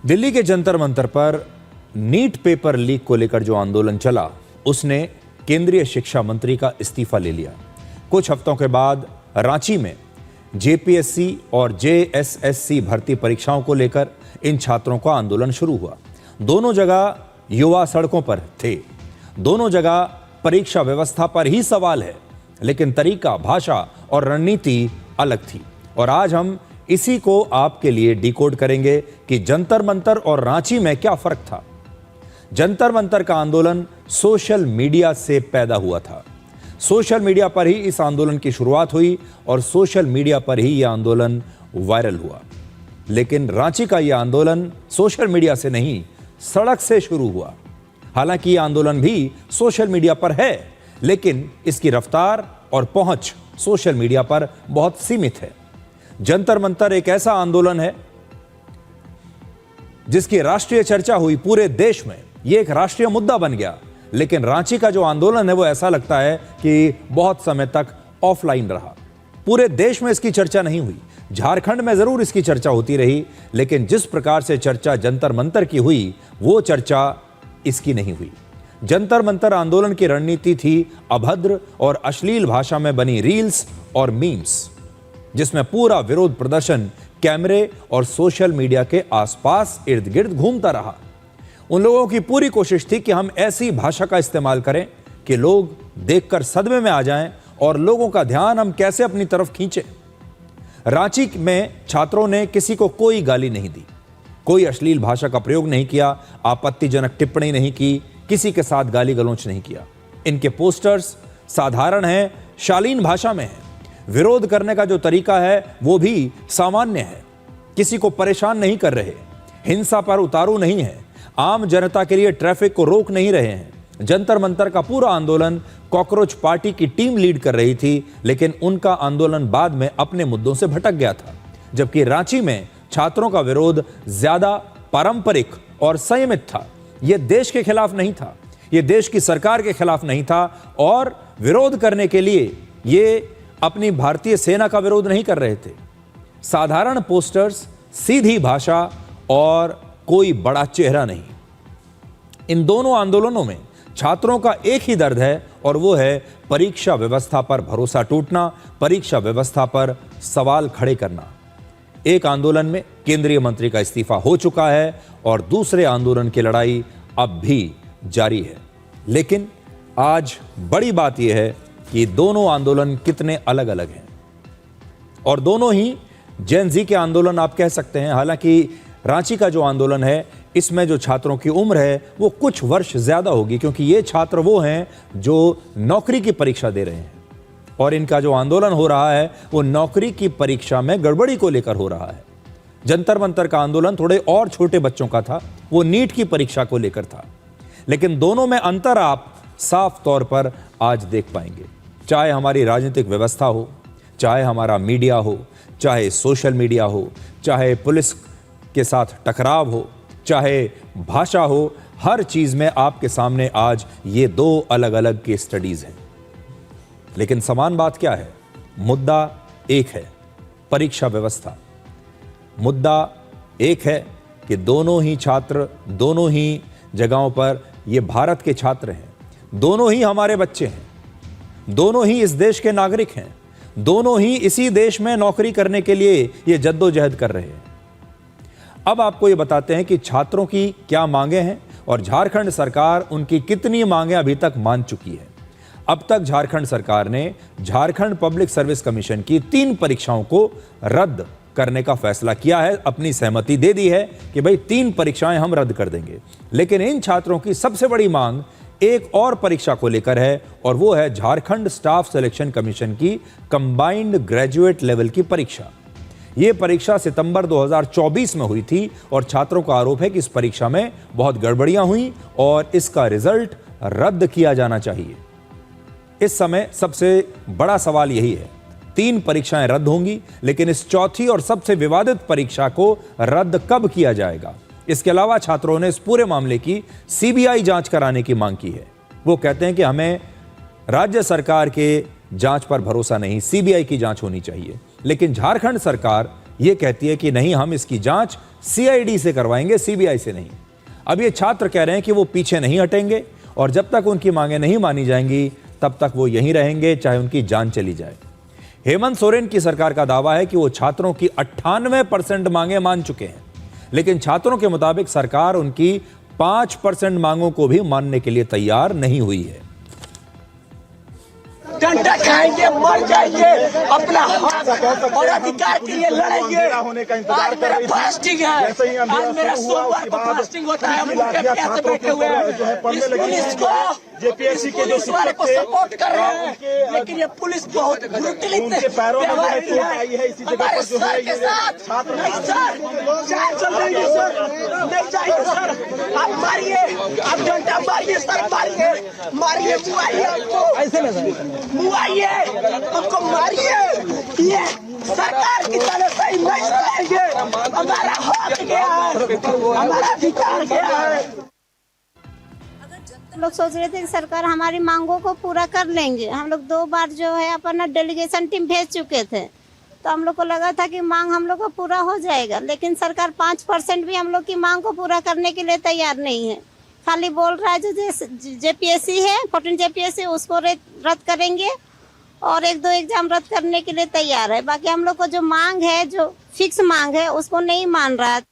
दिल्ली के जंतर मंतर पर NEET paper leak को लेकर जो आंदोलन चला, उसने केंद्रीय शिक्षा मंत्री का इस्तीफा ले लिया। कुछ हफ्तों के बाद रांची में जेपीएससी और जेएसएससी भर्ती परीक्षाओं को लेकर इन छात्रों का आंदोलन शुरू हुआ। दोनों जगह युवा सड़कों पर थे, दोनों जगह परीक्षा व्यवस्था पर ही सवाल है, लेकिन तरीका, भाषा और रणनीति अलग थी। और आज हम इसी को आपके लिए डिकोड करेंगे कि जंतर मंतर और रांची में क्या फर्क था। जंतर मंतर का आंदोलन सोशल मीडिया से पैदा हुआ था। सोशल मीडिया पर ही इस आंदोलन की शुरुआत हुई और सोशल मीडिया पर ही यह आंदोलन वायरल हुआ। लेकिन रांची का यह आंदोलन सोशल मीडिया से नहीं, सड़क से शुरू हुआ। हालांकि यह आंदोलन भी सोशल मीडिया पर है, लेकिन इसकी रफ्तार और पहुंच सोशल मीडिया पर बहुत सीमित है। जंतर मंतर एक ऐसा आंदोलन है जिसकी राष्ट्रीय चर्चा हुई पूरे देश में, यह एक राष्ट्रीय मुद्दा बन गया। लेकिन रांची का जो आंदोलन है वो ऐसा लगता है कि बहुत समय तक ऑफलाइन रहा। पूरे देश में इसकी चर्चा नहीं हुई। झारखंड में जरूर इसकी चर्चा होती रही, लेकिन जिस प्रकार से चर्चा जंतर मंतर की हुई, वो चर्चा इसकी नहीं हुई। जंतर मंतर आंदोलन की रणनीति थी अभद्र और अश्लील भाषा में बनी रील्स और मीम्स, जिसमें पूरा विरोध प्रदर्शन कैमरे और सोशल मीडिया के आसपास इर्द गिर्द घूमता रहा। उन लोगों की पूरी कोशिश थी कि हम ऐसी भाषा का इस्तेमाल करें कि लोग देखकर सदमे में आ जाएं और लोगों का ध्यान हम कैसे अपनी तरफ खींचें। रांची में छात्रों ने किसी को कोई गाली नहीं दी, कोई अश्लील भाषा का प्रयोग नहीं किया, आपत्तिजनक टिप्पणी नहीं की, किसी के साथ गाली गलौच नहीं किया। इनके पोस्टर्स साधारण हैं, शालीन भाषा में हैं। विरोध करने का जो तरीका है वो भी सामान्य है, किसी को परेशान नहीं कर रहे, हिंसा पर उतारू नहीं है, आम जनता के लिए ट्रैफिक को रोक नहीं रहे हैं। जंतर मंतर का पूरा आंदोलन कॉकरोच पार्टी की टीम लीड कर रही थी, लेकिन उनका आंदोलन बाद में अपने मुद्दों से भटक गया था। जबकि रांची में छात्रों का विरोध ज्यादा पारंपरिक और संयमित था। यह देश के खिलाफ नहीं था, यह देश की सरकार के खिलाफ नहीं था, और विरोध करने के लिए ये अपनी भारतीय सेना का विरोध नहीं कर रहे थे। साधारण पोस्टर्स, सीधी भाषा और कोई बड़ा चेहरा नहीं। इन दोनों आंदोलनों में छात्रों का एक ही दर्द है, और वो है परीक्षा व्यवस्था पर भरोसा टूटना, परीक्षा व्यवस्था पर सवाल खड़े करना। एक आंदोलन में केंद्रीय मंत्री का इस्तीफा हो चुका है और दूसरे आंदोलन की लड़ाई अब भी जारी है। लेकिन आज बड़ी बात यह है कि दोनों आंदोलन कितने अलग अलग हैं, और दोनों ही जेन ज़ी के आंदोलन आप कह सकते हैं। हालांकि रांची का जो आंदोलन है, इसमें जो छात्रों की उम्र है वो कुछ वर्ष ज्यादा होगी, क्योंकि ये छात्र वो हैं जो नौकरी की परीक्षा दे रहे हैं, और इनका जो आंदोलन हो रहा है वो नौकरी की परीक्षा में गड़बड़ी को लेकर हो रहा है। जंतर मंतर का आंदोलन थोड़े और छोटे बच्चों का था, वो नीट की परीक्षा को लेकर था। लेकिन दोनों में अंतर आप साफ तौर पर आज देख पाएंगे। चाहे हमारी राजनीतिक व्यवस्था हो, चाहे हमारा मीडिया हो, चाहे सोशल मीडिया हो, चाहे पुलिस के साथ टकराव हो, चाहे भाषा हो, हर चीज में आपके सामने आज ये दो अलग अलग केस स्टडीज हैं। लेकिन समान बात क्या है? मुद्दा एक है, परीक्षा व्यवस्था। मुद्दा एक है कि दोनों ही छात्र, दोनों ही जगहों पर ये भारत के छात्र हैं, दोनों ही हमारे बच्चे हैं, दोनों ही इस देश के नागरिक हैं, दोनों ही इसी देश में नौकरी करने के लिए ये जद्दोजहद कर रहे हैं। अब आपको ये बताते हैं कि छात्रों की क्या मांगे हैं और झारखंड सरकार उनकी कितनी मांगे अभी तक मान चुकी है। अब तक झारखंड सरकार ने झारखंड पब्लिक सर्विस कमीशन की 3 परीक्षाओं को रद्द करने का फैसला किया है, अपनी सहमति दे दी है कि भाई 3 परीक्षाएं हम रद्द कर देंगे। लेकिन इन छात्रों की सबसे बड़ी मांग एक और परीक्षा को लेकर है, और वो है झारखंड स्टाफ सिलेक्शन कमीशन की कंबाइंड ग्रेजुएट लेवल की परीक्षा। ये परीक्षा सितंबर 2024 में हुई थी, और छात्रों का आरोप है कि इस परीक्षा में बहुत गड़बड़ियां हुई और इसका रिजल्ट रद्द किया जाना चाहिए। इस समय सबसे बड़ा सवाल यही है। 3 परीक्षाएं रद्द होंगी, लेकिन इस चौथी और सबसे विवादित परीक्षा को रद्द कब किया जाएगा? इसके अलावा छात्रों ने इस पूरे मामले की सीबीआई जांच कराने की मांग की है। वो कहते हैं कि हमें राज्य सरकार के जांच पर भरोसा नहीं, सीबीआई की जांच होनी चाहिए। लेकिन झारखंड सरकार ये कहती है कि नहीं, हम इसकी जांच सीआईडी से करवाएंगे, सीबीआई से नहीं। अब ये छात्र कह रहे हैं कि वो पीछे नहीं हटेंगे और जब तक उनकी मांगें नहीं मानी जाएंगी तब तक वो यहीं रहेंगे, चाहे उनकी जान चली जाए। हेमंत सोरेन की सरकार का दावा है कि वो छात्रों की 98% मांगें मान चुके हैं, लेकिन छात्रों के मुताबिक सरकार उनकी 5% मांगों को भी मानने के लिए तैयार नहीं हुई है। डंडा खाएंगे, मर जाएंगे, अपना हक और अधिकार के लिए लड़ेंगे। आज मेरा फास्टिंग है, आज मेरा सोमवार को फास्टिंग होता है। हम उनके प्यासे बैठे हुए हैं। इस पुलिस को जेपीएससी के जो शिक्षक को सपोर्ट कर रहे हैं, लेकिन ये पुलिस बहुत ब्रूटली उनके पैरों में जो है चोट आई है। इसी जगह पर जो है ये छात्र नहीं सर, जान चल रही है सर, नहीं चाहिए सर, आप मारिए, आप डंडा मारिए सर, मारिए, मारिए, मुआइए हमको, ऐसे मुआइए हमको, मारिए। ये सरकार की तरफ से नहीं सहेंगे, हमारा हक गया है, हमारा अधिकार गया है। लोग सोच रहे थे कि सरकार हमारी मांगों को पूरा कर लेंगे। हम लोग 2 बार जो है अपना डेलीगेशन टीम भेज चुके थे, तो हम लोग को लगा था कि मांग हम लोग का पूरा हो जाएगा, लेकिन सरकार 5% भी हम लोग की मांग को पूरा करने के लिए तैयार नहीं है। खाली बोल रहा है जो जेपीएससी है, 14 जेपीएससी, उसको रद्द करेंगे और 1-2 एग्जाम रद्द करने के लिए तैयार है। बाकी हम लोग को जो मांग है, जो फिक्स मांग है, उसको नहीं मान रहा है।